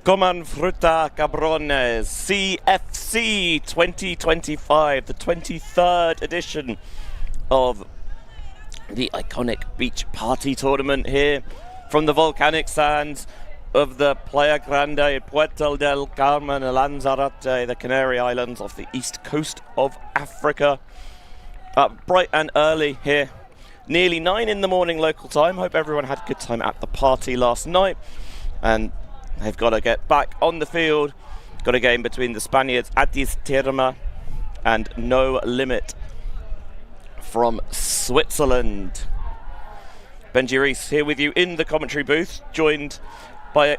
Coman Fruta Cabrones, CFC 2025, the 23rd edition of the iconic beach party tournament here from the volcanic sands of the Playa Grande, Puerto del Carmen, Lanzarote, the Canary Islands off the east coast of Africa. Bright and early here, nearly 9 in the morning local time. Hope everyone had a good time at the party last night. And they've got to get back on the field. Got a game between the Spaniards Atis, Tirma and No Limit from Switzerland. Benji Reese here with you in the commentary booth, joined by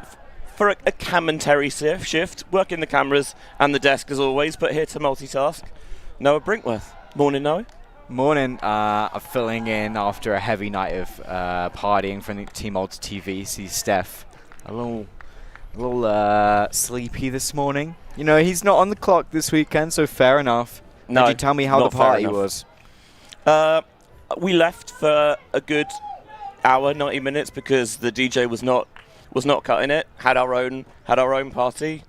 for a commentary shift, working the cameras and the desk as always, but here to multitask, Noah Brinkworth. Morning, Noah. Morning. I'm filling in after a heavy night of partying from the Team Old TV. See Steph a little sleepy this morning. You know, he's not on the clock this weekend, so fair enough. No, could you tell me how the party was? We left for a good hour, 90 minutes, because the DJ was not cutting it. Had our own party,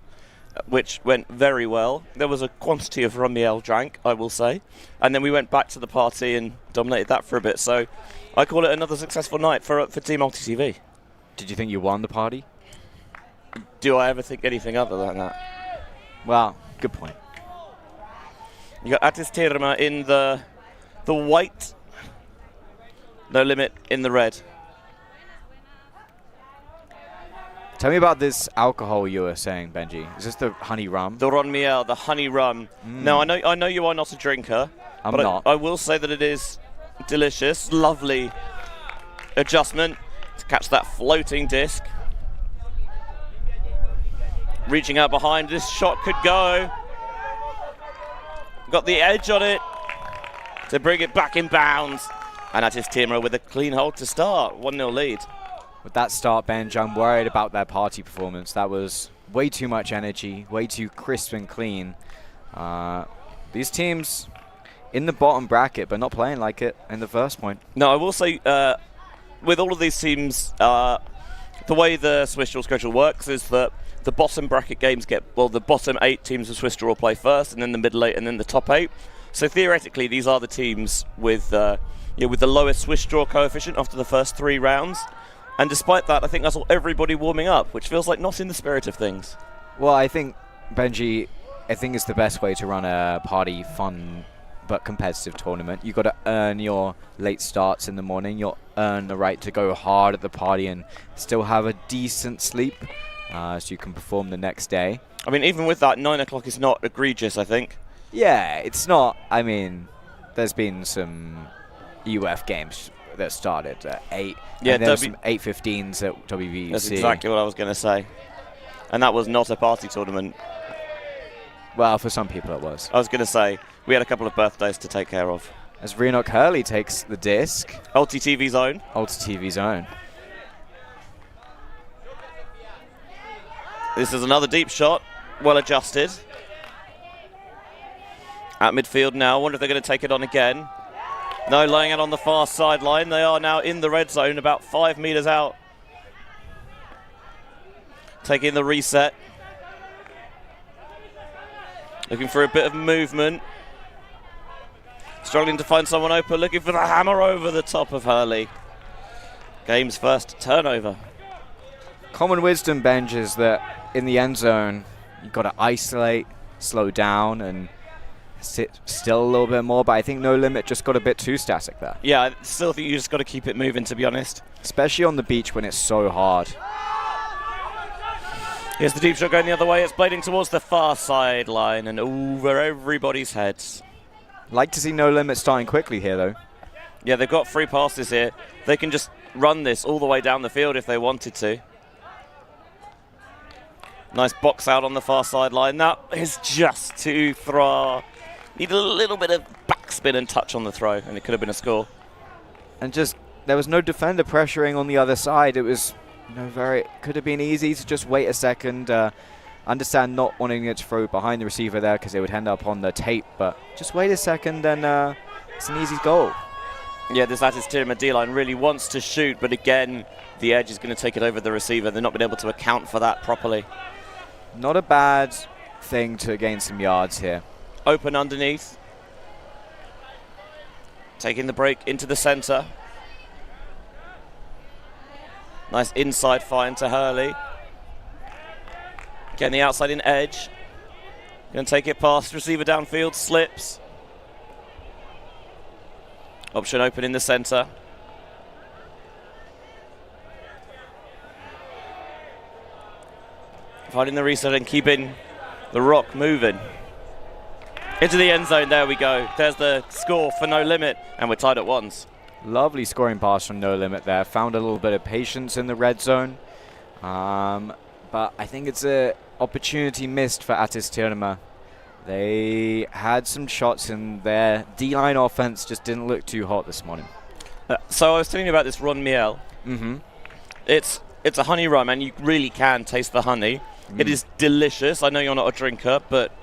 which went very well. There was a quantity of rum drank, I will say, and then we went back to the party and dominated that for a bit. So I call it another successful night for Team Multi TV. Did you think you won the party? Do I ever think anything other than that? Well, good point. You got Atis Tirma in the white, No Limit in the red. Tell me about this alcohol you were saying, Benji. Is this the honey rum? The Ron Miel, the honey rum. Now, I know you are not a drinker. I'm but not. I will say that it is delicious. Lovely adjustment to catch that floating disc. Reaching out behind, this shot could go. Got the edge on it to bring it back in bounds. And that is Tirma with a clean hold to start. 1-0 lead. With that start, Benj, I'm worried about their party performance. That was way too much energy, way too crisp and clean. These teams in the bottom bracket, but not playing like it in the first point. No, I will say, with all of these teams, the way the Swiss Draw schedule works is that the bottom bracket games the bottom 8 teams of Swiss Draw play first, and then the middle 8, and then the top 8. So theoretically, these are the teams with the lowest Swiss Draw coefficient after the first 3 rounds. And despite that, I think that's all everybody warming up, which feels like not in the spirit of things. Well, I think, Benji, it's the best way to run a party, fun but competitive tournament. You've got to earn your late starts in the morning. You'll earn the right to go hard at the party and still have a decent sleep, so you can perform the next day. I mean, even with that, 9 o'clock is not egregious, I think. Yeah, it's not. I mean, there's been some UF games that started at 8. Yeah, and there's some 8:15s at WVUC. That's exactly what I was going to say. And that was not a party tournament. Well, for some people it was. I was going to say, we had a couple of birthdays to take care of. As Renock Hurley takes the disc. Ulti TV zone. Ulti TV zone. This is another deep shot. Well adjusted. At midfield now. I wonder if they're going to take it on again. No, laying it on the far sideline. They are now in the red zone, about 5 meters out. Taking the reset. Looking for a bit of movement. Struggling to find someone open. Looking for the hammer over the top of Hurley. Game's first turnover. Common wisdom, Benj, is that in the end zone, you've got to isolate, slow down, and sit still a little bit more, but I think No Limit just got a bit too static there. Yeah, I still think you just got to keep it moving, to be honest. Especially on the beach when it's so hard. Here's the deep shot going the other way. It's blading towards the far sideline and over everybody's heads. Like to see No Limit starting quickly here, though. Yeah, they've got free passes here. They can just run this all the way down the field if they wanted to. Nice box out on the far sideline. That is just too far. Need a little bit of backspin and touch on the throw, and it could have been a score. And just, there was no defender pressuring on the other side. It was, could have been easy to just wait a second. Understand not wanting it to throw behind the receiver there because it would end up on the tape, but just wait a second and it's an easy goal. Yeah, this Atis Tirma D-line really wants to shoot, but again, the edge is going to take it over the receiver. They're not been able to account for that properly. Not a bad thing to gain some yards here. Open underneath. Taking the break into the centre. Nice inside find to Hurley. Getting the outside in edge. Going to take it past receiver downfield. Slips. Option open in the centre. Finding the reset and keeping the rock moving. Into the end zone, there we go. There's the score for No Limit, and we're tied at ones. Lovely scoring pass from No Limit there. Found a little bit of patience in the red zone. But I think it's an opportunity missed for Atis Tirma. They had some shots and their D-line offense just didn't look too hot this morning. So I was telling you about this Ron Miel. Mm-hmm. It's a honey rum, and you really can taste the honey. It is delicious. I know you're not a drinker, but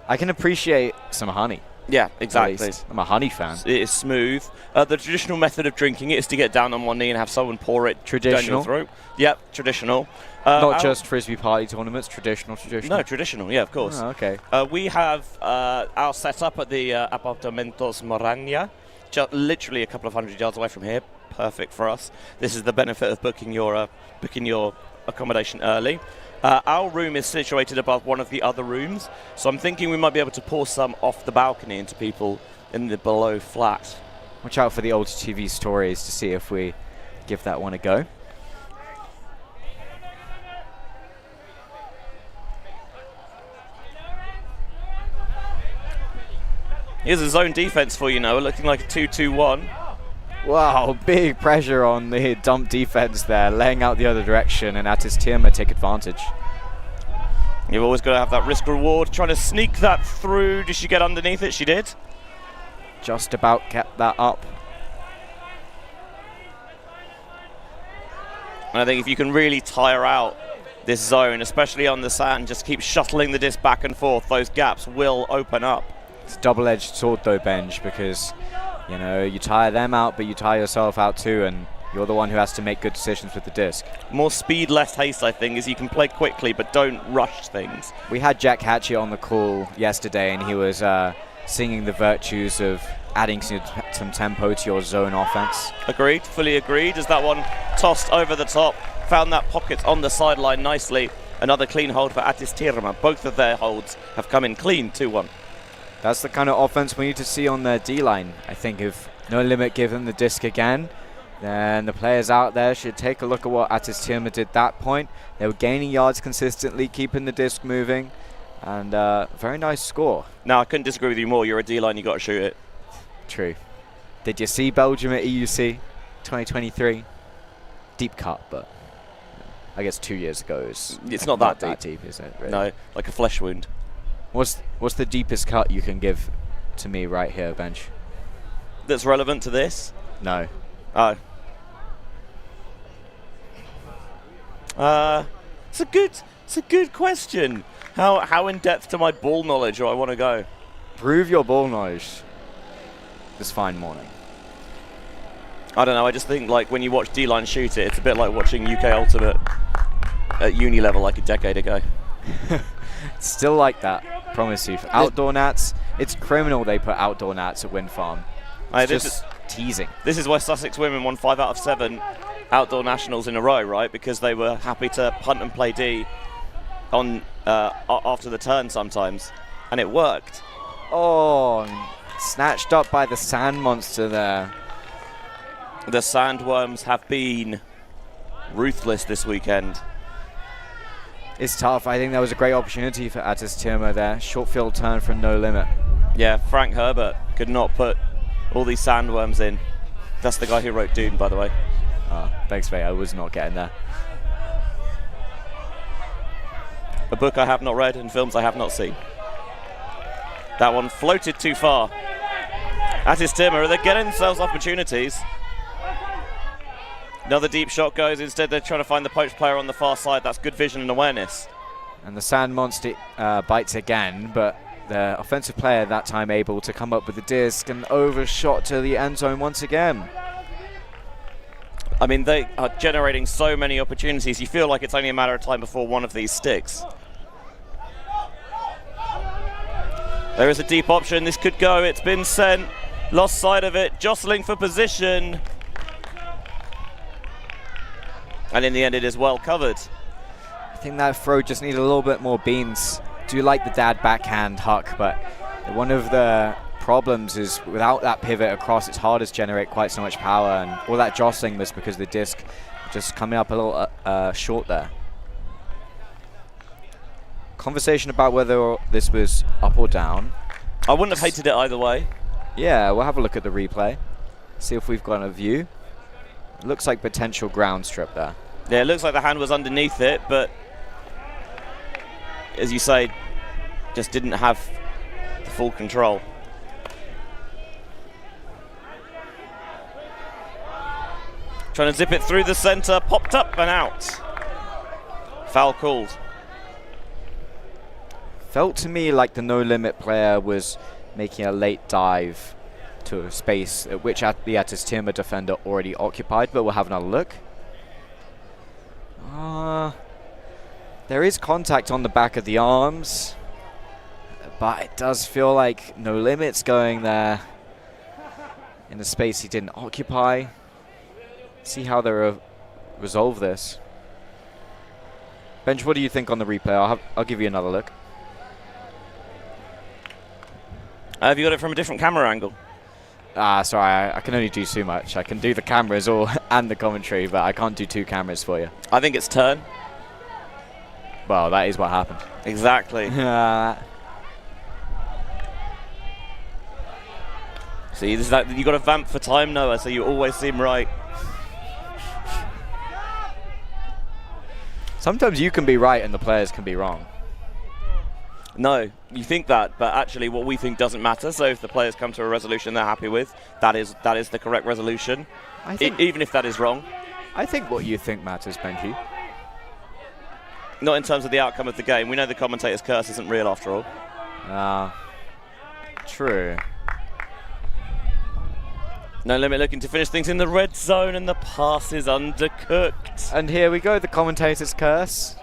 I can appreciate some honey. yeah, exactly. I'm a honey fan. It is smooth. The traditional method of drinking it is to get down on one knee and have someone pour it down your throat. Yep, traditional. Not just Frisbee party tournaments, traditional. No, traditional, yeah, of course. Oh, okay. We have our setup at the Apartamentos Moragna, literally a couple of 100 yards away from here. Perfect for us. This is the benefit of booking your accommodation early. Our room is situated above one of the other rooms, so I'm thinking we might be able to pour some off the balcony into people in the below flat. Watch out for the old TV stories to see if we give that one a go. Here's a zone defense for you now, looking like a 2-2-1. Wow, big pressure on the dump defense there, laying out the other direction, and Atis Tirma take advantage. You've always got to have that risk reward, trying to sneak that through. Did she get underneath it? She did. Just about kept that up. And I think if you can really tire out this zone, especially on the sand, just keep shuttling the disc back and forth, those gaps will open up. It's a double-edged sword though, Benj, because you know, you tire them out, but you tire yourself out too, and you're the one who has to make good decisions with the disc. More speed, less haste, I think, is you can play quickly, but don't rush things. We had Jack Hatchett on the call yesterday, and he was singing the virtues of adding some tempo to your zone offense. Agreed, fully agreed. As that one tossed over the top, found that pocket on the sideline nicely. Another clean hold for Atis Tirma. Both of their holds have come in clean, 2-1. That's the kind of offense we need to see on their D-line. I think if No Limit give them the disc again, then the players out there should take a look at what Atis Tirma did that point. They were gaining yards consistently, keeping the disc moving, and very nice score. No, I couldn't disagree with you more. You're a D-line, you got to shoot it. True. Did you see Belgium at EUC 2023? Deep cut, but I guess 2 years ago it's not that deep, is it? Really? No, like a flesh wound. What's the deepest cut you can give to me right here, Bench? That's relevant to this? No. Oh. It's a good question. How in depth to my ball knowledge do I want to go? Prove your ball knowledge this fine morning. I don't know. I just think like when you watch D-line shoot it, it's a bit like watching UK Ultimate at uni level like a decade ago. It's still like that. Promise you. For outdoor nats, it's criminal they put outdoor nats at Wind Farm. It's just teasing. This is why Sussex women won 5 out of 7 outdoor nationals in a row, right? Because they were happy to punt and play D on after the turn sometimes, and it worked. Oh, snatched up by the sand monster there. The sandworms have been ruthless this weekend. It's tough. I think that was a great opportunity for Atis Tirma there. Short field turn from No Limit. Yeah, Frank Herbert could not put all these sandworms in. That's the guy who wrote Dune, by the way. Thanks, mate. I was not getting there. A book I have not read and films I have not seen. That one floated too far. Atis Tirma, they're getting themselves opportunities. Another deep shot goes. Instead, they're trying to find the poached player on the far side. That's good vision and awareness. And the sand monster bites again, but the offensive player that time able to come up with the disc and overshot to the end zone once again. I mean, they are generating so many opportunities. You feel like it's only a matter of time before one of these sticks. There is a deep option. This could go. It's been sent. Lost sight of it. Jostling for position. And in the end, it is well covered. I think that throw just needed a little bit more beans. Do like the dad backhand huck, but one of the problems is without that pivot across, it's hard to generate quite so much power, and all that jostling was because the disc just coming up a little short there. Conversation about whether this was up or down. I wouldn't have hated it either way. Yeah, we'll have a look at the replay. See if we've got a view. It looks like potential ground strip there. Yeah, it looks like the hand was underneath it, but as you say, just didn't have the full control. Trying to zip it through the center, popped up and out. Foul called. Felt to me like the No Limit player was making a late dive to a space at which the Atis Tirma defender already occupied, but we'll have another look. There is contact on the back of the arms, but it does feel like No Limit's going there in a space he didn't occupy. See how they resolve this. Benj, what do you think on the replay? I'll give you another look. Have you got it from a different camera angle? Sorry, I can only do so much. I can do the cameras and the commentary, but I can't do two cameras for you. I think it's turn. Well, that is what happened. Exactly. See, this is like, you got to vamp for time, Noah, so you always seem right. Sometimes you can be right and the players can be wrong. No, you think that, but actually what we think doesn't matter. So if the players come to a resolution they're happy with, that is the correct resolution, even if that is wrong. I think what you think matters, Benji. Not in terms of the outcome of the game. We know the commentator's curse isn't real after all. True. No Limit looking to finish things in the red zone, and the pass is undercooked. And here we go, the commentator's curse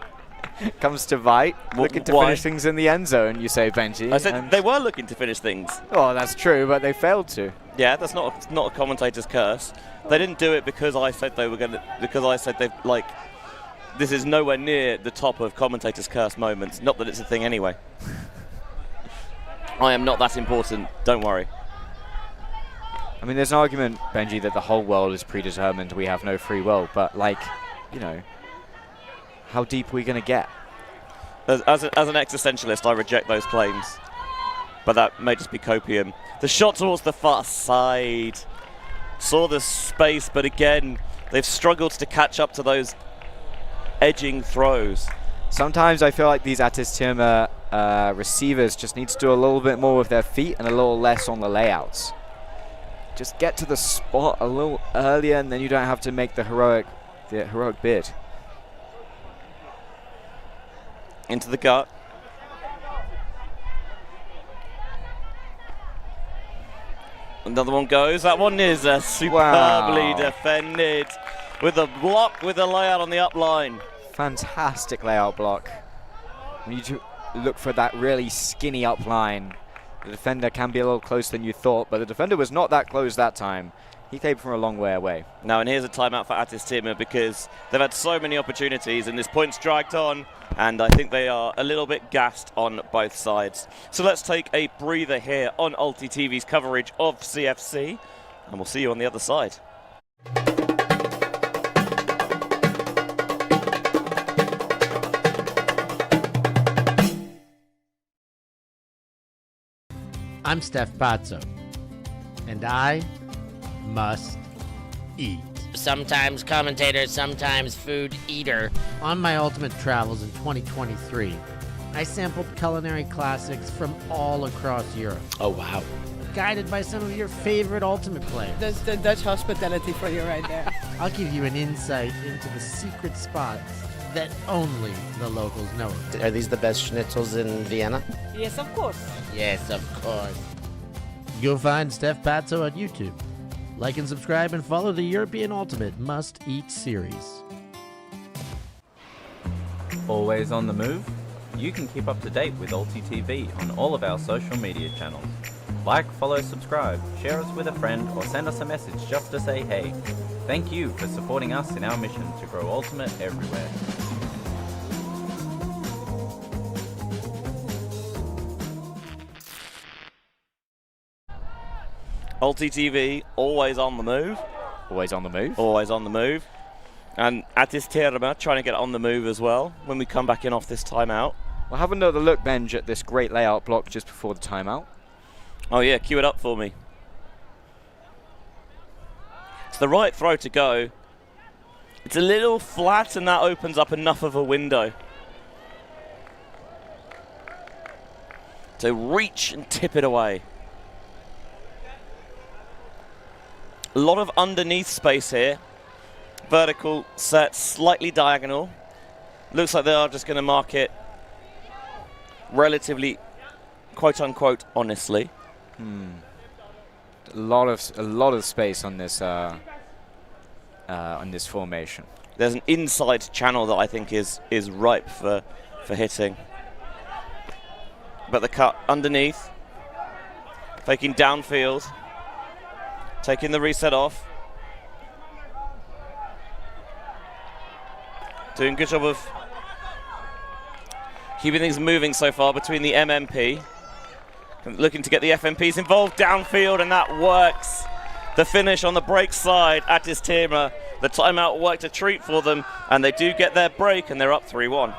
comes to bite. Looking to finish things in the end zone, you say, Benji. I said they were looking to finish things. Oh, that's true, but they failed to. Yeah, that's not a commentator's curse. They didn't do it because I said they were going to. Because I said they've like. This is nowhere near the top of commentator's curse moments. Not that it's a thing anyway. I am not that important. Don't worry. I mean, there's an argument, Benji, that the whole world is predetermined. We have no free will. But, like, you know, how deep are we going to get? As an existentialist, I reject those claims. But that may just be copium. The shot towards the far side. Saw the space, but again, they've struggled to catch up to those edging throws. Sometimes I feel like these Atis Tirma receivers just need to do a little bit more with their feet and a little less on the layouts. Just get to the spot a little earlier, and then you don't have to make the heroic bid. Into the gut. Another one goes. That one is superbly defended with a block with a layout on the up line. Fantastic layout block. We need to look for that really skinny up line. The defender can be a little closer than you thought, but the defender was not that close that time. He came from a long way away. Now, and here's a timeout for Atis Tirma because they've had so many opportunities and this point's dragged on, and I think they are a little bit gassed on both sides. So let's take a breather here on Ulti TV's coverage of CFC, and we'll see you on the other side. I'm Steph Pazzo, and I must eat. Sometimes commentator, sometimes food eater. On my ultimate travels in 2023, I sampled culinary classics from all across Europe. Oh, wow. Guided by some of your favorite ultimate players. That's the Dutch hospitality for you right there. I'll give you an insight into the secret spots that only the locals know. Are these the best schnitzels in Vienna? Yes, of course. Yes, of course. Go find Steph Pazzo on YouTube. Like and subscribe and follow the European Ultimate Must Eat series. Always on the move? you can keep up to date with Alti TV on all of our social media channels. Like, follow, subscribe, share us with a friend, or send us a message just to say hey. Thank you for supporting us in our mission to grow Ultimate everywhere. Alti TV, always on the move. Always on the move. Always on the move. And Atis Tirma trying to get on the move as well when we come back in off this timeout. We'll have another look, Benj, at this great layout block just before the timeout. Oh yeah, cue it up for me. It's the right throw to go. It's a little flat and that opens up enough of a window to reach and tip it away. A lot of underneath space here. Vertical set, slightly diagonal. Looks like they are just going to mark it relatively, quote unquote, honestly. A lot of space on this formation. There's an inside channel that I think is ripe for hitting. But the cut underneath, faking downfield, taking the reset off. Doing a good job of keeping things moving so far between the MMP. Looking to get the FMPs involved downfield, and that works. The finish on the break side, Atis Tirma. The timeout worked a treat for them, and they do get their break, and they're up 3-1.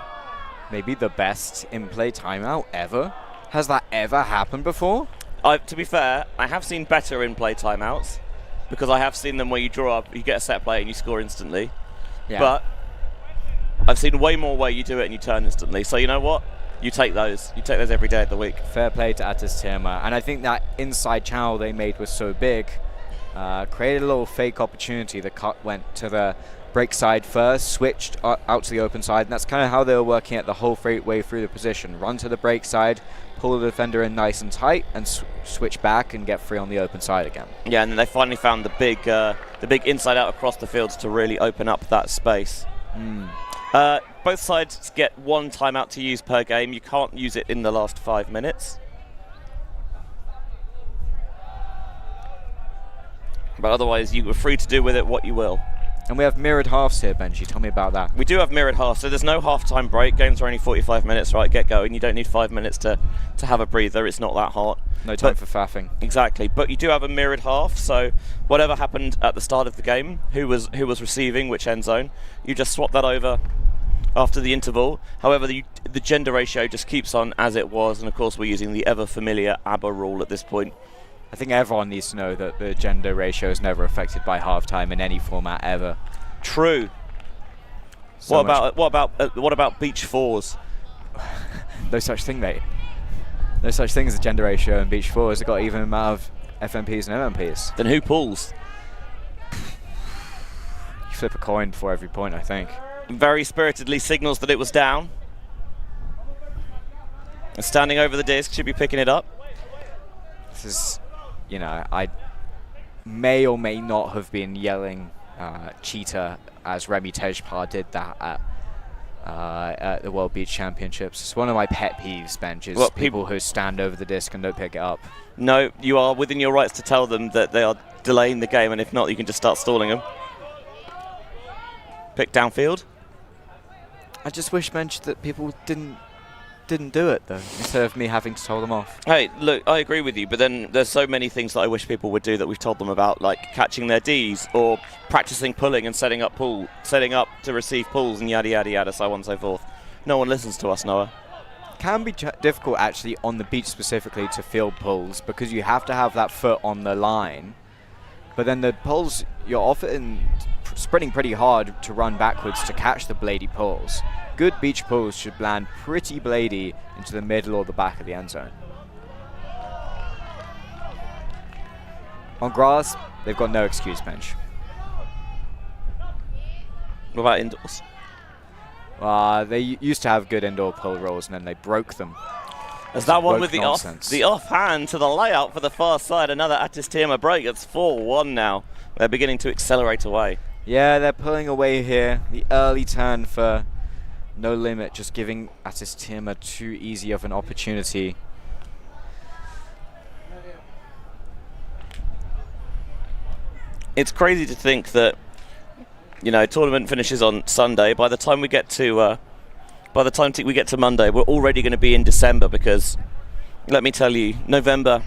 Maybe the best in-play timeout ever? Has that ever happened before? To be fair, I have seen better in-play timeouts, because I have seen them where you draw up, you get a set play, and you score instantly. Yeah. But I've seen way more where you do it and you turn instantly. So you know what? You take those. You take those every day of the week. Fair play to Atis Tirma. And I think that inside channel they made was so big, created a little fake opportunity. The cut went to the break side first, switched out to the open side, and that's kind of how they were working it the whole way through the position. Run to the break side, pull the defender in nice and tight, and switch back and get free on the open side again. Yeah, and then they finally found the big inside out across the fields to really open up that space. Both sides get one timeout to use per game. You can't use it in the last 5 minutes. But otherwise, you are free to do with it what you will. And we have mirrored halves here, Benji. Tell me about that. We do have mirrored halves, so there's no half-time break. Games are only 45 minutes, right? Get going. You don't need 5 minutes to have a breather. It's not that hot. No time for faffing. Exactly. But you do have a mirrored half, so whatever happened at the start of the game, who was receiving which end zone, you just swap that over after the interval. However, the gender ratio just keeps on as it was, and of course we're using the ever-familiar ABBA rule at this point. I think everyone needs to know that the gender ratio is never affected by halftime in any format ever. True. So what about beach fours? No such thing, mate. No such thing as a gender ratio in beach fours. They've got an even amount of FMPs and MMPs. Then who pulls? You flip a coin before every point, I think. Very spiritedly signals that it was down. And standing over the disc, should be picking it up. This is, you know, I may or may not have been yelling cheater as Remy Tejpar did that at the World Beach Championships. It's one of my pet peeves, benches. Well, people who stand over the disc and don't pick it up. No, you are within your rights to tell them that they are delaying the game, and if not, you can just start stalling them. Pick downfield. I just wish, bench, that people didn't do it, though, instead of me having to tell them off. Hey, look, I agree with you, but then there's so many things that I wish people would do that we've told them about, like catching their Ds or practicing pulling and setting up to receive pulls and yada yada yada, so on and so forth. No one listens to us, Noah. It can be difficult, actually, on the beach specifically to field pulls, because you have to have that foot on the line, but then the pulls, you're often sprinting pretty hard to run backwards to catch the bladey pulls. Good beach pulls should land pretty bladey into the middle or the back of the end zone. On grass, they've got no excuse, bench. What about indoors? They used to have good indoor pull rolls, and then they broke them. There's that one with the offhand to the layout for the far side. Another Atis Tirma break. It's 4-1 now. They're beginning to accelerate away. Yeah, they're pulling away here. The early turn for No Limit just giving Atis Tirma too easy of an opportunity. It's crazy to think that, tournament finishes on Sunday. By the time we get to Monday, we're already going to be in December, because let me tell you, November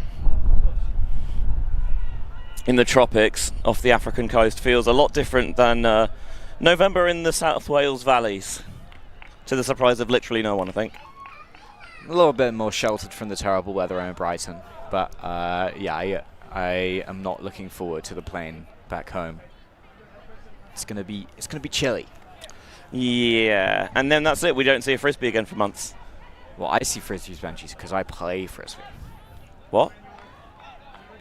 in the tropics off the African coast feels a lot different than November in the South Wales valleys, to the surprise of literally no one, I think. A little bit more sheltered from the terrible weather in Brighton, but yeah, I am not looking forward to the plane back home. It's gonna be chilly. Yeah, and then that's it. We don't see a Frisbee again for months. Well, I see Frisbees, Benjies, because I play Frisbee. What?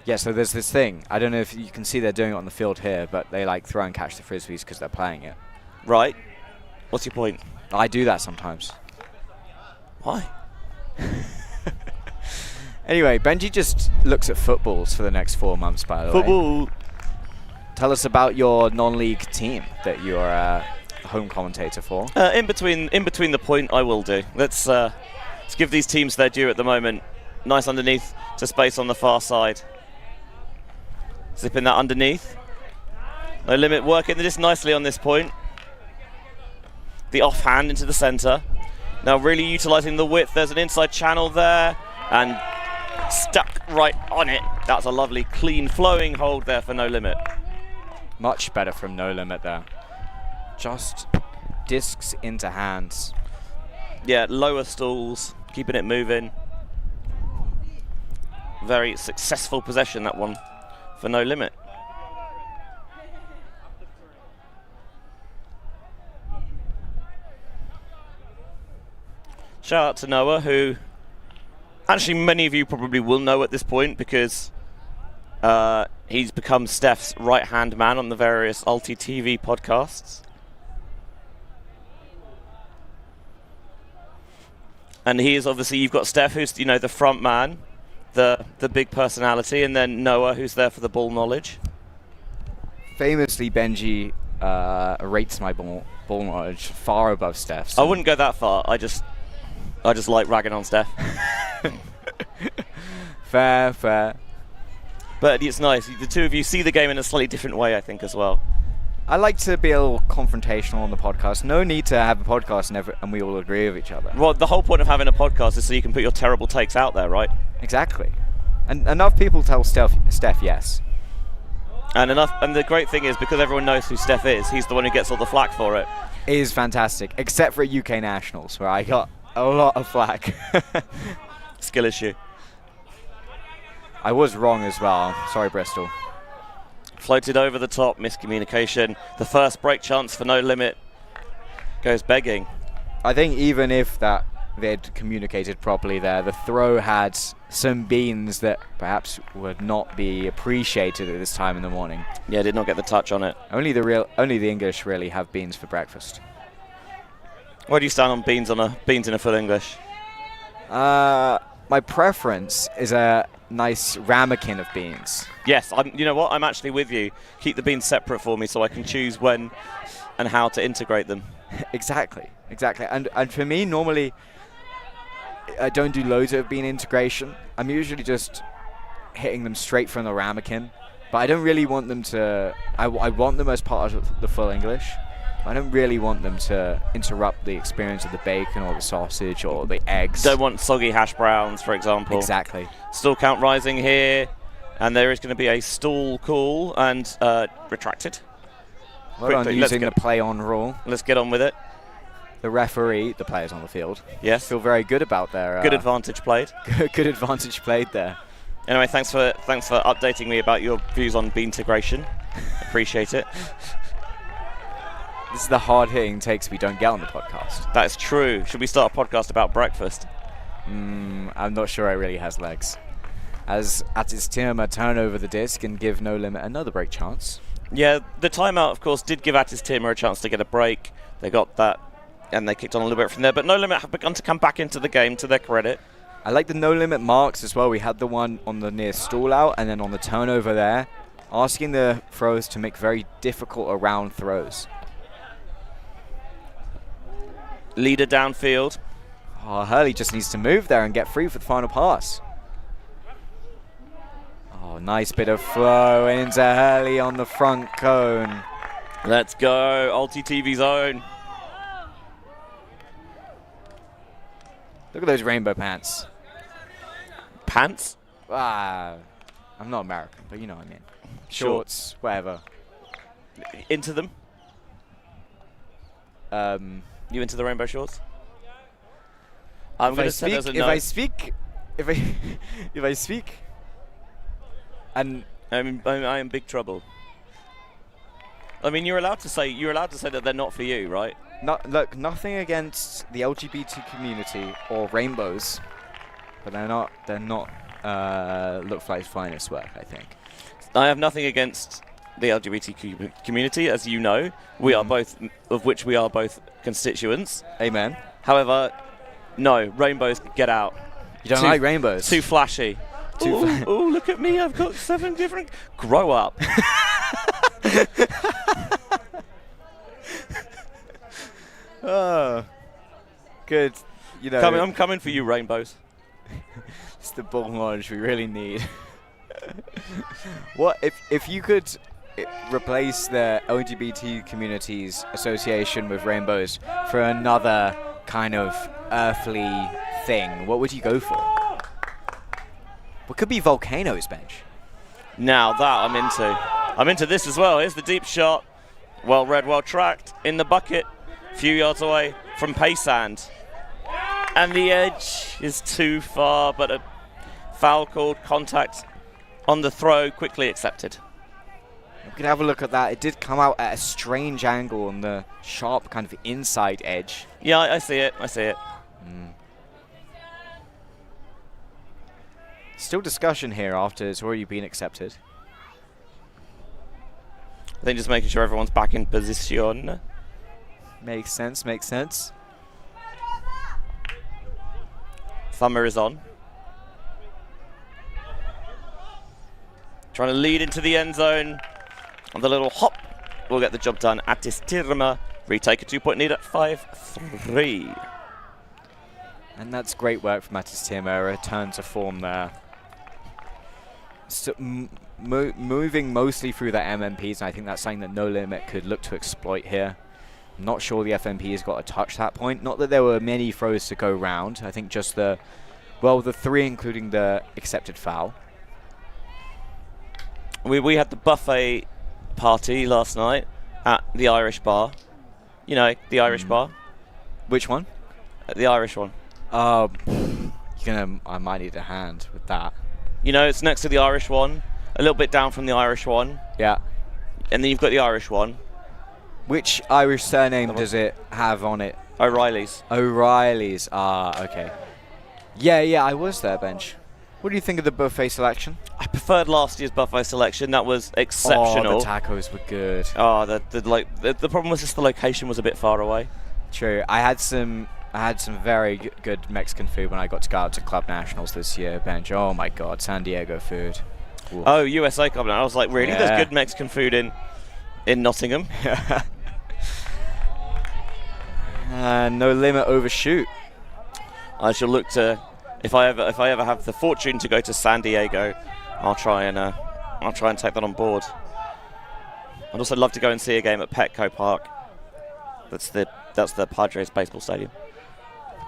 Yeah, so there's this thing. I don't know if you can see they're doing it on the field here, but they like throw and catch the Frisbees because they're playing it. Right. What's your point? I do that sometimes. Why? Anyway, Benji just looks at footballs for the next 4 months, by the way. Football. Tell us about your non-league team that you're a home commentator for. In between the point, I will do. Let's give these teams their due at the moment. Nice underneath to space on the far side. Zipping that underneath. No Limit working this nicely on this point. The offhand into the centre. Now really utilising the width. There's an inside channel there, and stuck right on it. That's a lovely, clean, flowing hold there for No Limit. Much better from No Limit there. Just discs into hands. Yeah, lower stalls, keeping it moving. Very successful possession, that one, for No Limit. Shout out to Noah, who actually many of you probably will know at this point, because he's become Steph's right-hand man on the various Ulti TV podcasts. And he is obviously, you've got Steph, who's, the front man, the big personality, and then Noah, who's there for the ball knowledge. Famously, Benji rates my ball knowledge far above Steph's. I wouldn't go that far. I just like ragging on Steph. Fair. But it's nice. The two of you see the game in a slightly different way, I think, as well. I like to be a little confrontational on the podcast. No need to have a podcast and we all agree with each other. Well, the whole point of having a podcast is so you can put your terrible takes out there, right? Exactly. And enough people tell Steph yes. And the great thing is, because everyone knows who Steph is, he's the one who gets all the flack for it. It is fantastic, except for UK Nationals, where I got a lot of flack. Skill issue. I was wrong as well. Sorry, Bristol. Floated over the top, miscommunication. The first break chance for No Limit goes begging. I think even if that they'd communicated properly there, the throw had some beans that perhaps would not be appreciated at this time in the morning. Yeah, did not get the touch on it. Only the English really have beans for breakfast. Where do you stand on beans in a full English? My preference is a nice ramekin of beans. Yes, you know what? I'm actually with you. Keep the beans separate for me so I can choose when and how to integrate them. Exactly. And for me, normally, I don't do loads of bean integration. I'm usually just hitting them straight from the ramekin. But I don't really want them to... I want them as part of the full English. I don't really want them to interrupt the experience of the bacon or the sausage or the eggs. Don't want soggy hash browns, for example. Exactly. Stall count rising here, and there is going to be a stall call and retracted. Well on using the play-on rule. Let's get on with it. The referee, the players on the field, yes, feel very good about their... good advantage played. Good advantage played there. Anyway, thanks for updating me about your views on bean integration. Appreciate it. This is the hard-hitting takes we don't get on the podcast. That is true. Should we start a podcast about breakfast? I'm not sure it really has legs. As Atis Tirma turn over the disc and give No Limit another break chance. Yeah, the timeout, of course, did give Atis Tirma a chance to get a break. They got that, and they kicked on a little bit from there. But No Limit have begun to come back into the game, to their credit. I like the No Limit marks as well. We had the one on the near stall out, and then on the turnover there, asking the throwers to make very difficult around throws. leader downfield. Oh, Hurley just needs to move there and get free for the final pass. Oh, nice bit of flow into Hurley on the front cone. Let's go, Ulti TV zone. Look at those rainbow pants. Pants? Ah, I'm not American, but you know what I mean. Shorts, whatever. Into them? You into the rainbow shorts? I'm going to say there's a no. If I speak, and I'm in big trouble. I mean, you're allowed to say that they're not for you, right? look, nothing against the LGBT community or rainbows, but they're not Look Fly's finest work, I think. I have nothing against the LGBT community, as you know. We are both, of which we are both constituents. Amen. However, no, rainbows, get out. You don't like rainbows? Too flashy. Oh, look at me, I've got 7 different... Grow up. Oh, good. You know, I'm coming for you, rainbows. It's the ball knowledge we really need. What if you could replace the LGBT community's association with rainbows for another kind of earthly thing? What would you go for? What could be volcanoes, Bench? Now that I'm into. I'm into this as well. Here's the deep shot. Well read, well tracked. In the bucket. A few yards away from Paysand. And the edge is too far, but a foul called, contact on the throw, quickly accepted. We can have a look at that. It did come out at a strange angle on the sharp kind of inside edge. Yeah, I see it. I see it. Still discussion here after it's already been accepted. I think just making sure everyone's back in position. Makes sense, makes sense. Thumber is on. Trying to lead into the end zone. And the little hop will get the job done. Atis Tirma retake a 2-point lead at 5-3. And that's great work from Atis Tirma. A return to form there. So, moving mostly through the MMPs, and I think that's something that No Limit could look to exploit here. I'm not sure the FMP has got to touch that point. Not that there were many throws to go round. I think just the 3 including the accepted foul. We had the buffet party last night at the Irish bar. You know, the Irish bar. Which one? The Irish one. I might need a hand with that. You know, it's next to the Irish one, a little bit down from the Irish one. Yeah. And then you've got the Irish one. Which Irish surname does it have on it? O'Reilly's. O'Reilly's. Ah, okay. Yeah, I was there, Bench. What do you think of the buffet selection? I preferred last year's buffet selection. That was exceptional. Oh, the tacos were good. Oh, the problem was just the location was a bit far away. True. I had some very good Mexican food when I got to go out to Club Nationals this year, Bench. Oh my God, San Diego food. Ooh. Oh, USA Club. I was like, really? Yeah. There's good Mexican food in Nottingham? No Limit overshoot. I shall look to, if I ever have the fortune to go to San Diego, I'll try and take that on board. I'd also love to go and see a game at Petco Park. That's the Padres baseball stadium.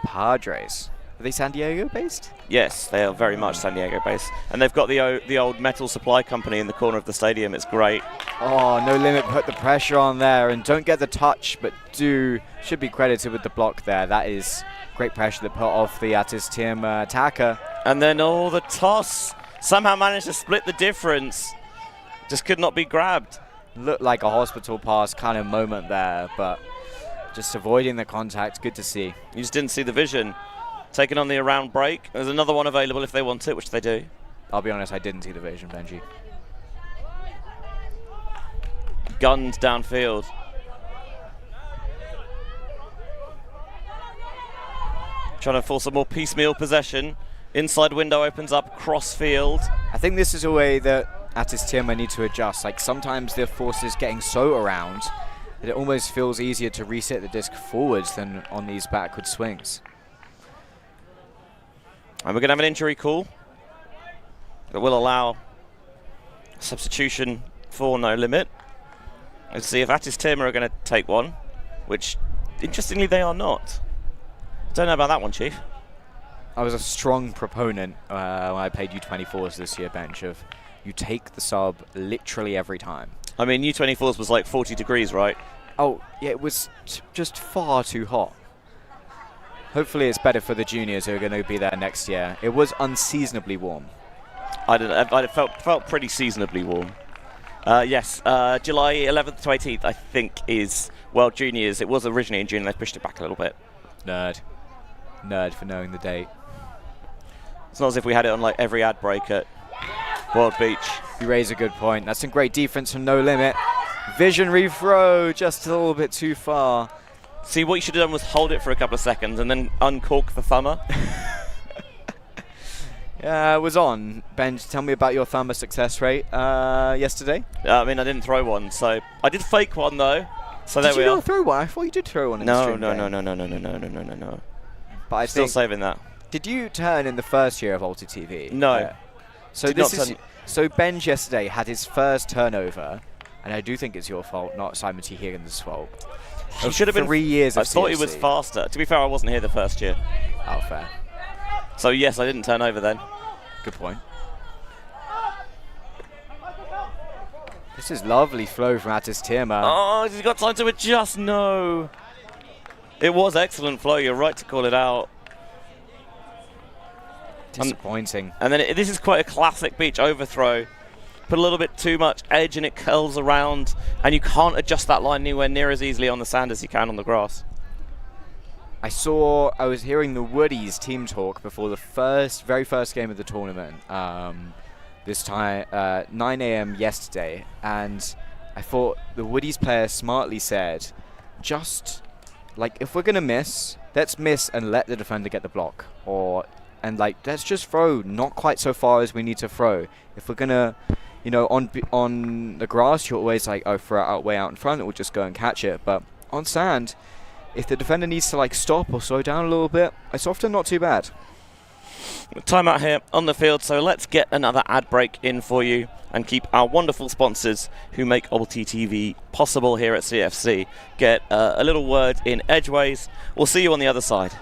Padres. Are they San Diego based? Yes, they are very much San Diego based, and they've got the old metal supply company in the corner of the stadium. It's great. Oh, No Limit put the pressure on there and don't get the touch, but should be credited with the block there. That is great pressure that put off the Atis Tirma attacker. And then the toss somehow managed to split the difference. Just could not be grabbed. Looked like a hospital pass kind of moment there, but just avoiding the contact. Good to see. You just didn't see the vision. Taking on the around break. There's another one available if they want it, which they do. I'll be honest, I didn't see the vision, Benji. Guns downfield. Trying to force a more piecemeal possession. Inside window opens up, cross field. I think this is a way that Atis Tirma need to adjust. Like sometimes the force is getting so around It almost feels easier to reset the disc forwards than on these backward swings. And we're going to have an injury call that will allow substitution for No Limit. Let's see if Atis Tirma are going to take one, which, interestingly, they are not. Don't know about that one, Chief. I was a strong proponent when I played U24s this year, Bench, of you take the sub literally every time. I mean, U24s was like 40 degrees, right? Oh, yeah, it was just far too hot. Hopefully it's better for the juniors who are going to be there next year. It was unseasonably warm. I felt pretty seasonably warm. Yes, July 11th to 18th, I think, is World Juniors. It was originally in June, they pushed it back a little bit. Nerd for knowing the date. It's not as if we had it on like every ad break at World Beach. You raise a good point. That's some great defense from No Limit. Visionary throw, just a little bit too far. See, what you should have done was hold it for a couple of seconds and then uncork the thumber. Yeah, it was on. Ben, tell me about your thumber success rate yesterday. I mean, I didn't throw one, so I did fake one though. So there we are. Did you not throw one? I thought you did throw one in the stream. No. But I Still think, saving that. did you turn in the first year of Ulti TV? No. So Did this not is turn. so Benj yesterday had his first turnover, and I do think it's your fault, not Simon T. Higgins' fault. He should have been 3 years. I Of thought he was CFC. faster. To be fair, I wasn't here the first year. Oh, fair. So yes, I didn't turn over then. Good point. This is lovely flow from Atis Tirma. Oh, he's got time to adjust. No. It was excellent flow. You're right to call it out. Disappointing. And then this is quite a classic beach overthrow. Put a little bit too much edge and it curls around, and you can't adjust that line anywhere near as easily on the sand as you can on the grass. I was hearing the Woodies team talk before the very first game of the tournament. This time, 9 AM yesterday, and I thought the Woodies player smartly said, just like, if we're gonna miss, let's miss and let the defender get the block, and let's just throw not quite so far as we need to throw. If we're gonna, on the grass, you're always like, oh, throw it out way out in front, we'll just go and catch it. But on sand, if the defender needs to stop or slow down a little bit, it's often not too bad. Time out here on the field, so let's get another ad break in for you and keep our wonderful sponsors who make Ulti TV possible here at CFC get a little word in edgeways. We'll see you on the other side.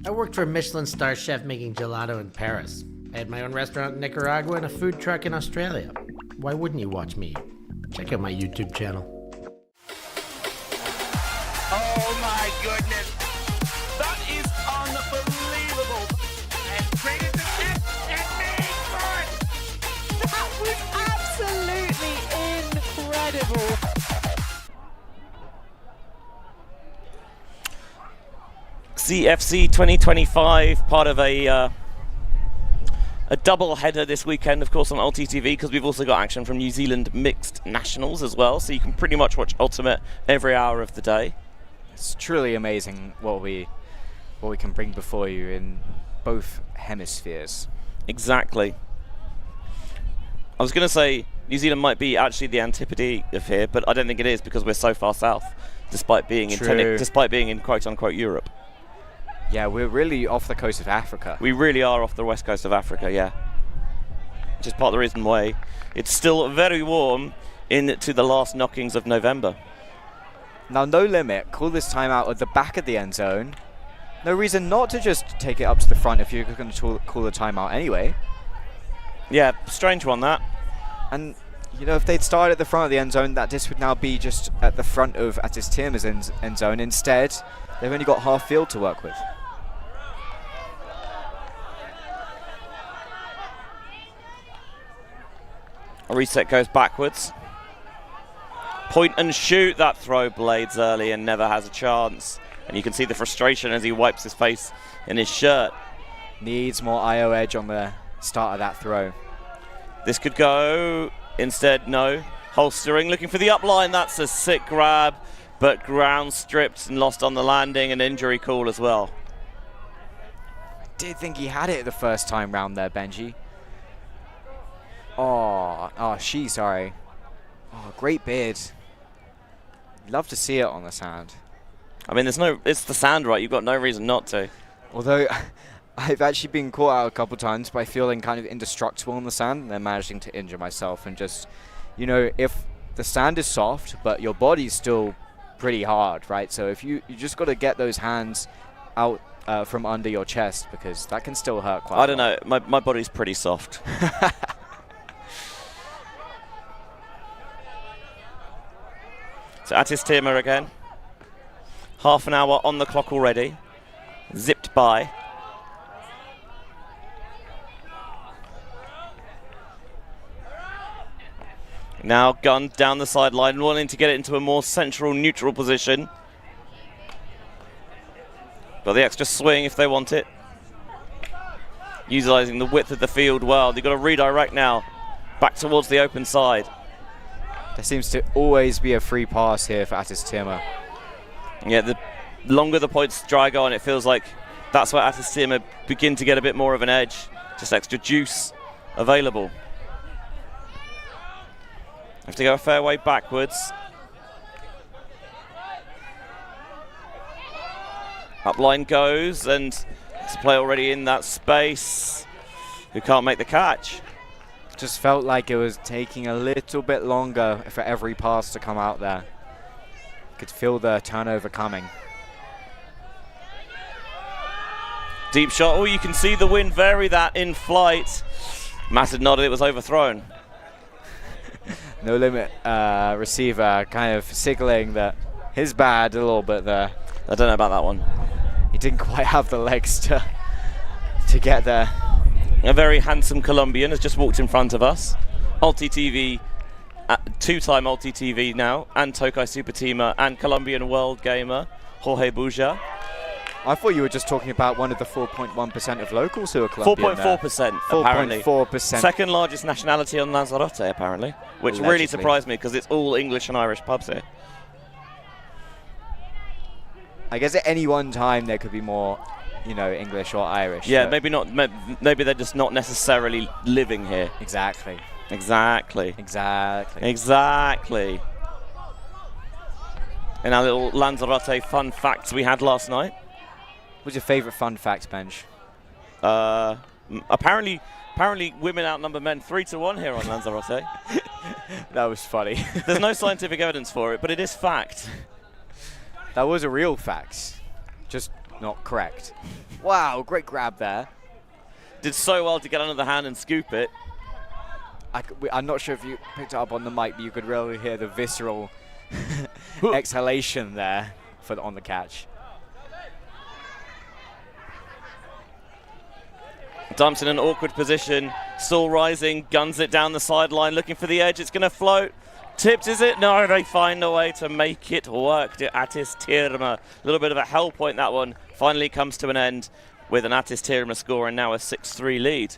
I worked for a Michelin star chef making gelato in Paris. I had my own restaurant in Nicaragua and a food truck in Australia. Why wouldn't you watch me? Check out my YouTube channel. Oh my goodness. That is unbelievable. And created the net and made for it. That was absolutely incredible. CFC 2025, part of a double header this weekend, of course, on Ulti TV, because we've also got action from New Zealand mixed nationals as well, so you can pretty much watch Ultimate every hour of the day. It's truly amazing what we can bring before you in both hemispheres. Exactly. I was going to say New Zealand might be actually the antipode of here, but I don't think it is, because we're so far south, despite being in quote-unquote Europe. Yeah, we're really off the coast of Africa. We really are off the west coast of Africa, yeah. Which is part of the reason why it's still very warm into the last knockings of November. Now, No Limit, call this timeout at the back of the end zone. No reason not to just take it up to the front if you're going to call the timeout anyway. Yeah, strange one, that. And, if they'd started at the front of the end zone, that disc would now be just at the front of Atis Tirma's end zone. Instead, they've only got half field to work with. A reset goes backwards. point and shoot that throw blades early and never has a chance. And you can see the frustration as he wipes his face in his shirt. Needs more IO edge on the start of that throw. This could go. Instead, no. Holstering, looking for the upline. That's a sick grab, but ground stripped and lost on the landing. An injury call as well. Did think he had it the first time round there, Benji. Oh, sorry. Oh, great bid. Love to see it on the sand. I mean, it's the sand, right? You've got no reason not to. Although, I've actually been caught out a couple times by feeling kind of indestructible on the sand and then managing to injure myself. And just, you know, if the sand is soft, but your body's still pretty hard, right? So if you just got to get those hands out from under your chest, because that can still hurt quite a lot. I don't know. My body's pretty soft. So Atis Tirma again. Half an hour on the clock already. Zipped by. Now gunned down the sideline, wanting to get it into a more central, neutral position. Got the extra swing if they want it. Utilising the width of the field well. They've got to redirect now. Back towards the open side. There seems to always be a free pass here for Atis Tirma. Yeah, the longer the points drag on, it feels like that's where Atis Tirma begin to get a bit more of an edge. Just extra juice available. Have to go a fair way backwards. Upline goes, and it's a play already in that space. Who can't make the catch? Just felt like it was taking a little bit longer for every pass to come out there. Could feel the turnover coming. Deep shot. Oh, you can see the wind vary that in flight. Matt had nodded it was overthrown. No limit receiver kind of signaling that his bad a little bit there. I don't know about that one. He didn't quite have the legs to get there. A very handsome Colombian has just walked in front of us. Ulti-TV, two-time Ulti-TV now, and Tokai Super Teamer, and Colombian world gamer, Jorge Buja. I thought you were just talking about one of the 4.1% of locals who are Colombian. 4.4%, apparently. 4.4%. Second largest nationality on Lanzarote, apparently, which Allegedly. really surprised me because it's all English and Irish pubs here. I guess at any one time there could be more, you know, English or Irish. Yeah, maybe not. Maybe they're just not necessarily living here. Exactly. Exactly. Exactly. Exactly. And our little Lanzarote fun facts we had last night. What's your favourite fun fact, Benj? Apparently women outnumber men 3-1 here on Lanzarote. That was funny. There's no scientific evidence for it, but it is fact. That was a real fact, just not correct. Wow, great grab there. Did so well to get under the hand and scoop it. I'm not sure if you picked it up on the mic, but you could really hear the visceral exhalation there on the catch. Dumps in an awkward position, still rising, guns it down the sideline, looking for the edge. It's going to float. Tipped, is it? No, they find a way to make it work to Atis Tirma. A little bit of a hell point, that one. Finally comes to an end with an Atis Tirma score and now a 6-3 lead.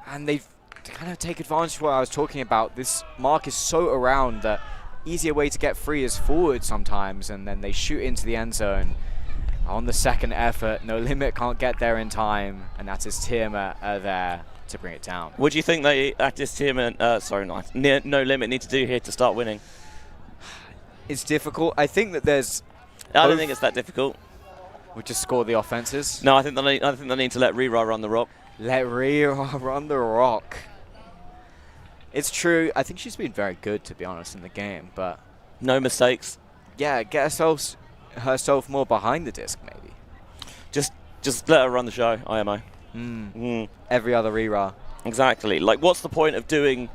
And they've to kind of take advantage of what I was talking about. This mark is so around that easier way to get free is forward sometimes, and then they shoot into the end zone. On the second effort, No Limit can't get there in time, and Atis Tirma are there to bring it down. What do you think they Atis Tirma, No Limit need to do here to start winning? It's difficult. I think that there's... I don't think it's that difficult. We'll just score the offenses. No, I think they need to let Rira run the rock. Let Rira run the rock. It's true. I think she's been very good, to be honest, in the game, but... No mistakes. Yeah, get herself more behind the disc, maybe. Just let her run the show, IMO. Every other Rira. Exactly. Like, what's the point of doing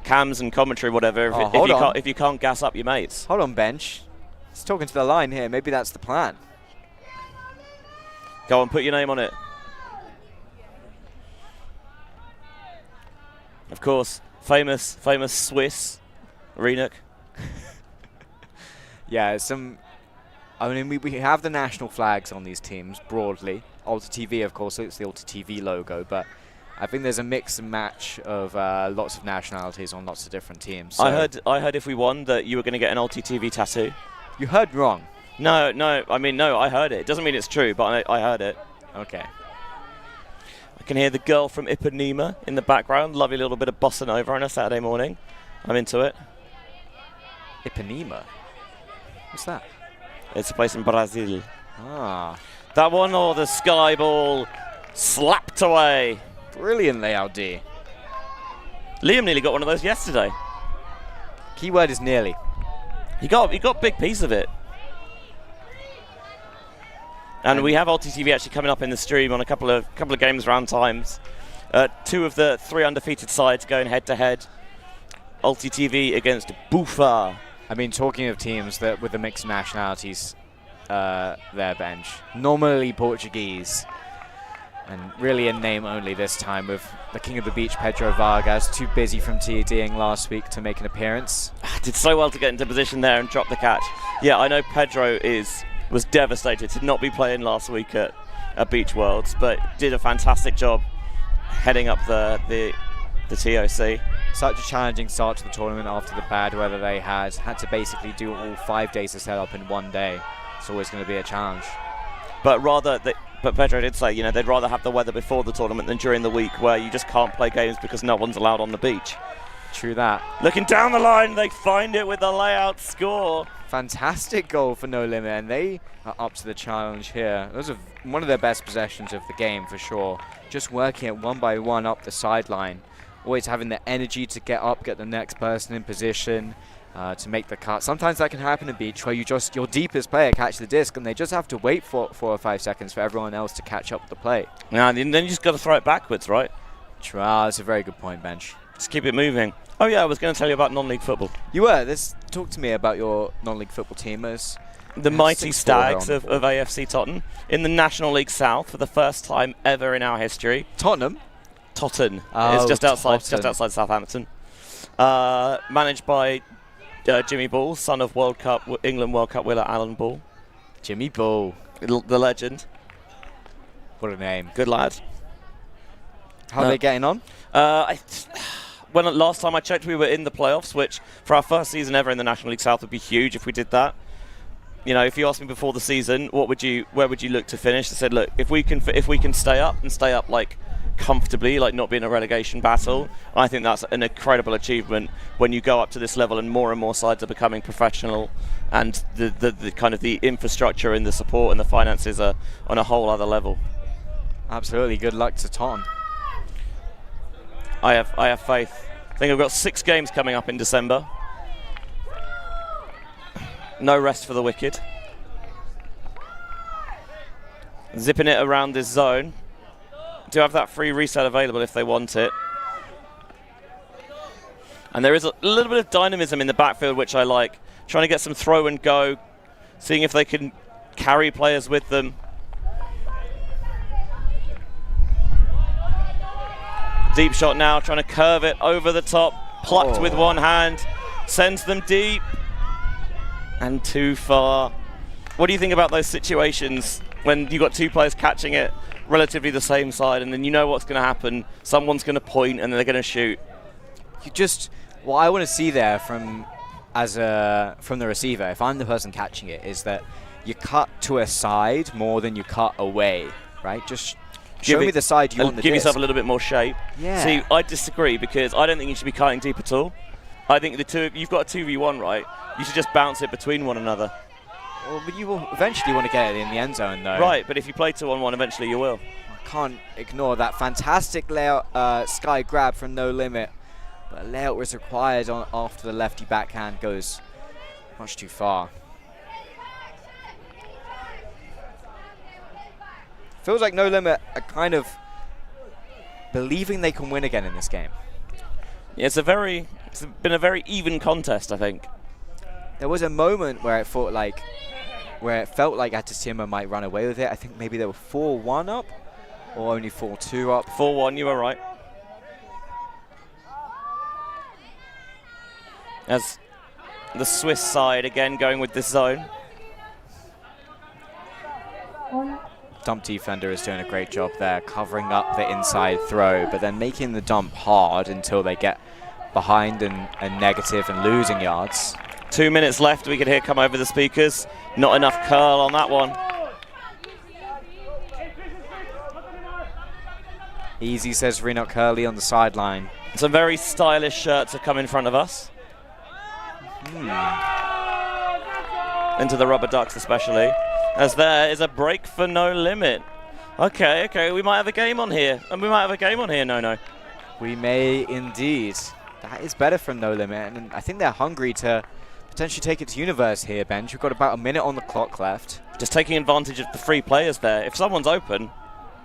cams and commentary, whatever, if you can't gas up your mates? Hold on, Bench. He's talking to the line here. Maybe that's the plan. Go on, put your name on it. Of course, famous Swiss, Renuk. Yeah, I mean, we have the national flags on these teams broadly. Alta TV, of course, it's the Alta TV logo, but I think there's a mix and match of lots of nationalities on lots of different teams. So I heard if we won that you were going to get an Alta TV tattoo. you heard wrong. No, I mean, no, I heard it. It doesn't mean it's true, but I heard it. Okay. I can hear the girl from Ipanema in the background. Lovely little bit of bossa nova on a Saturday morning. I'm into it. Ipanema. What's that? It's a place in Brazil. Ah, That one or the sky ball slapped away. brilliant layout D. Liam nearly got one of those yesterday. Keyword is nearly. He got a big piece of it. And we have Alta TV actually coming up in the stream on a couple of games round times. 2 of the 3 undefeated sides going head to head. Alta TV against Bufa. I mean, talking of teams that with the mixed nationalities, their bench normally Portuguese, and really in name only this time with the king of the beach, Pedro Vargas, too busy from TDing last week to make an appearance. Did so well to get into position there and drop the catch. Yeah, I know Pedro was devastated to not be playing last week at Beach Worlds, but did a fantastic job heading up the TOC. Such a challenging start to the tournament after the bad weather they had to basically do all 5 days to set up in one day. It's always going to be a challenge. But Pedro did say, they'd rather have the weather before the tournament than during the week where you just can't play games because no one's allowed on the beach. True that. Looking down the line, they find it with the layout score. Fantastic goal for No Limit, and they are up to the challenge here. Those are one of their best possessions of the game for sure. Just working it one by one up the sideline. Always having the energy to get up, get the next person in position to make the cut. Sometimes that can happen at beach where your deepest player catch the disc and they just have to wait for 4 or 5 seconds for everyone else to catch up with the play. Yeah, and then you just got to throw it backwards, right? That's a very good point, Bench. Just keep it moving. Oh yeah, I was going to tell you about non-league football. You were. Talk to me about your non-league football team as the mighty Stags of AFC Tottenham in the National League South for the first time ever in our history. Totten. It's just outside Southampton. Managed by Jimmy Ball, son of England World Cup winner Alan Ball. Jimmy Ball, the legend. What a name. Good lad. How are they getting on? When last time I checked, we were in the playoffs, which for our first season ever in the National League South would be huge if we did that. If you asked me before the season, where would you look to finish? I said, look, if we can stay up like comfortably, like not be in a relegation battle, I think that's an incredible achievement when you go up to this level and more sides are becoming professional, and the kind of the infrastructure and the support and the finances are on a whole other level. Absolutely. Good luck to Tom. I have faith. I think I've got 6 games coming up in December. No rest for the wicked. Zipping it around this zone. Do have that free reset available if they want it. And there is a little bit of dynamism in the backfield, which I like. Trying to get some throw and go. Seeing if they can carry players with them. Deep shot now, trying to curve it over the top. Plucked with one hand. Sends them deep. And too far. What do you think about those situations when you've got 2 players catching it relatively the same side, and then you know what's going to happen? Someone's going to point and then they're going to shoot. What I want to see there from the receiver, if I'm the person catching it, is that you cut to a side more than you cut away, right? Just show me the side you want the Give disc. yourself a little bit more shape. Yeah. See, I disagree because I don't think you should be cutting deep at all. I think you've got a 2v1, right? You should just bounce it between one another. Well, but you will eventually want to get it in the end zone, though. Right, but if you play 2-on-1, eventually you will. I can't ignore that fantastic layout, sky grab from No Limit. But a layout was required after the lefty backhand goes much too far. Feels like No Limit are kind of believing they can win again in this game. Yeah, it's been a very even contest, I think. There was a moment where it felt like Atis Tirma might run away with it. I think maybe they were 4-1 up or only 4-2 up. 4-1, you were right. As the Swiss side again going with this zone. Dump defender is doing a great job there, covering up the inside throw, but then making the dump hard until they get behind and negative and losing yards. 2 minutes left, we could hear come over the speakers. Not enough curl on that one. Easy, says Renok Curly on the sideline. Some very stylish shirts have come in front of us. Into the rubber ducks especially. As there is a break for No Limit. Okay, we might have a game on here. And we might have a game on here, No. We may indeed. That is better from No Limit, and I think they're hungry to potentially take it to Universe here, Benj. We've got about a minute on the clock left. Just taking advantage of the free players there. If someone's open,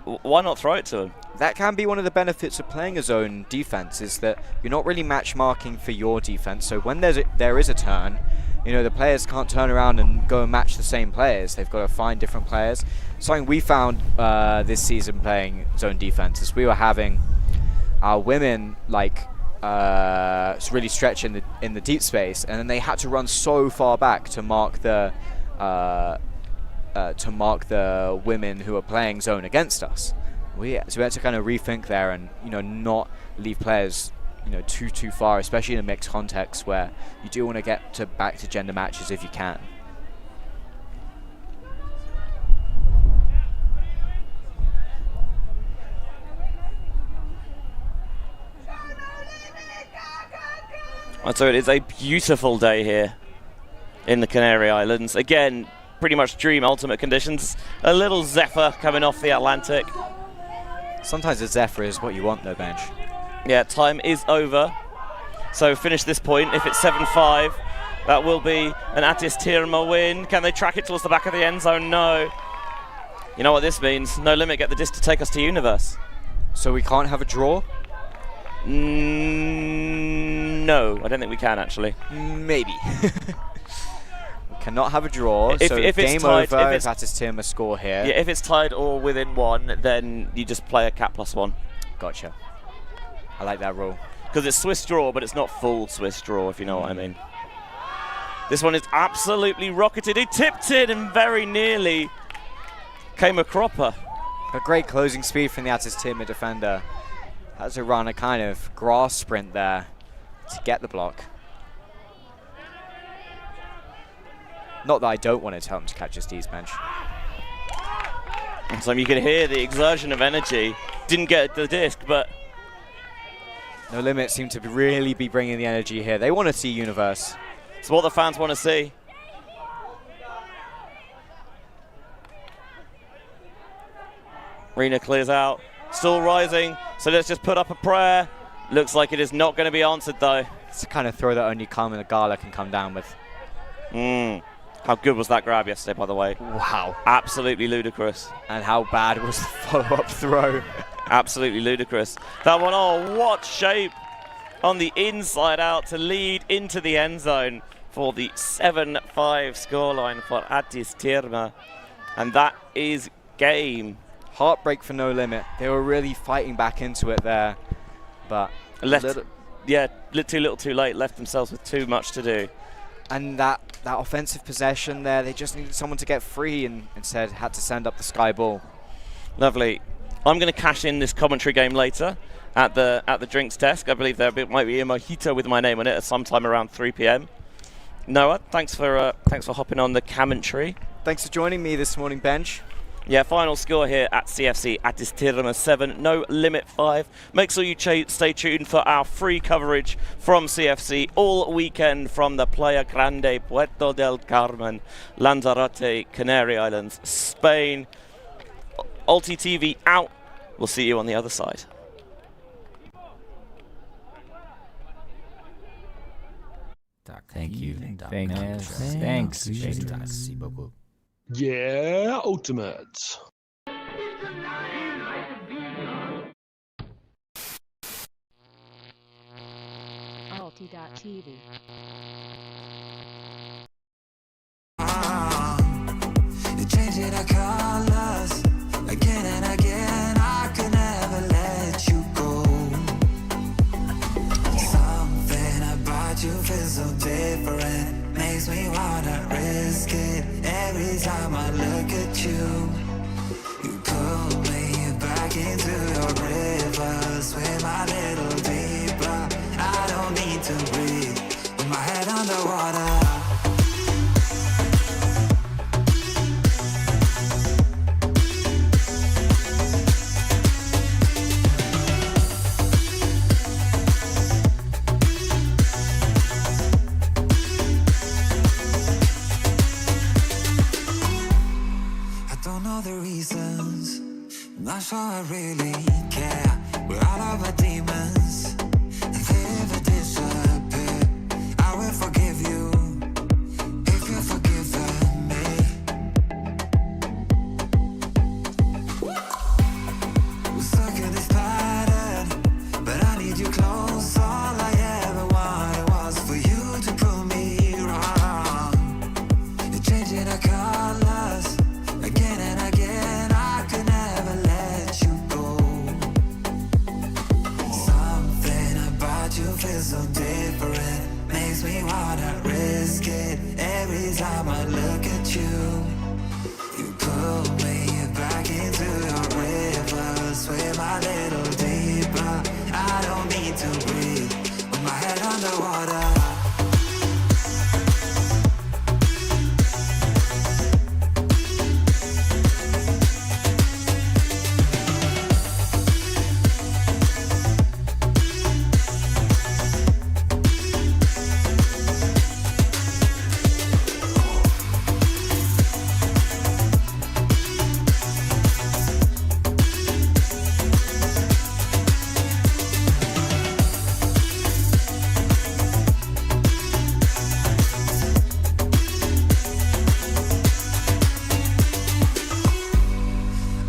why not throw it to them? That can be one of the benefits of playing a zone defense, is that you're not really match marking for your defense. So when there is a turn, you know, the players can't turn around and go and match the same players. They've got to find different players. Something we found this season playing zone defense is we were having our women really stretch in the deep space, and then they had to run so far back to mark the women who are playing zone against us. So we had to kind of rethink there, and not leave players too far, especially in a mixed context where you do want to get back to gender matches if you can. So it is a beautiful day here in the Canary Islands. Again, pretty much dream ultimate conditions. A little zephyr coming off the Atlantic. Sometimes a zephyr is what you want though, Benj. Yeah, time is over. So finish this point. If it's 7-5, that will be an Atis Tirma win. Can they track it towards the back of the end zone? No. You know what this means? No Limit get the disc to take us to Universe. So we can't have a draw? No, I don't think we can actually. Maybe. We cannot have a draw, so if game it's tied, over if if Atis Tirma score here. Yeah, if it's tied or within one, then you just play a cap +1. Gotcha. I like that rule. Because it's Swiss draw, but it's not full Swiss draw, if you know what I mean. This one is absolutely rocketed. He tipped it and very nearly came a cropper. A great closing speed from the Atis Tirma defender. Has to run a kind of grass sprint there to get the block. Not that I don't want to tell him to catch his D's, Bench. And so you can hear the exertion of energy. Didn't get the disc, but No Limit seem to really be bringing the energy here. They want to see Universe. it's what the fans want to see. Rena clears out. Still rising, so let's just put up a prayer. Looks like it is not going to be answered though. It's the kind of throw that only Coman and Gala can come down with. How good was that grab yesterday, by the way? Wow. Absolutely ludicrous. And how bad was the follow-up throw? Absolutely ludicrous. That one, oh, what shape on the inside out to lead into the end zone for the 7-5 scoreline for Atis Tirma. And that is game. Heartbreak for No Limit. They were really fighting back into it there, but too little too late, left themselves with too much to do. And that offensive possession there, they just needed someone to get free and instead had to send up the sky ball. Lovely. I'm going to cash in this commentary game later at the drinks desk. I believe there might be a mojito with my name on it at sometime around 3 p.m. Noah, thanks for hopping on the commentary. Thanks for joining me this morning, Benj. Yeah, final score here at CFC, Atis Tirma 7, No Limit 5. Make sure you stay tuned for our free coverage from CFC all weekend from the Playa Grande, Puerto del Carmen, Lanzarote, Canary Islands, Spain. Ulti TV out. We'll see you on the other side. Thank you. Thanks. Yeah, Ultimate. Ulti.tv. You changed it our colors again and again. I could never let you go. Something about you feels so different. reasons. Not sure I really care. We're all of our demons. If they ever disappear, I will forgive you if you're forgiven me. We're stuck in this pattern, but I need you close. All I ever wanted was for you to prove me wrong. You're changing our colors again and again. I could never let you go. Something about you feels so different. Makes me wanna risk it every time I look at you. You pull me back into your river. Swim a little deeper. I don't need to breathe with my head underwater.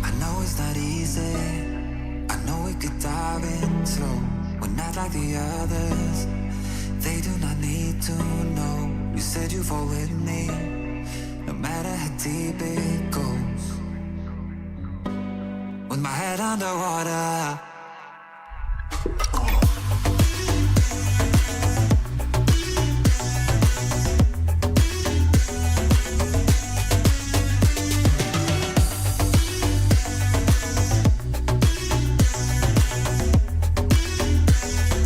I know it's not easy. I know we could dive in slow. We're not like the others. They do not need to know. You said you fall with me, no matter how deep it goes. With my head underwater.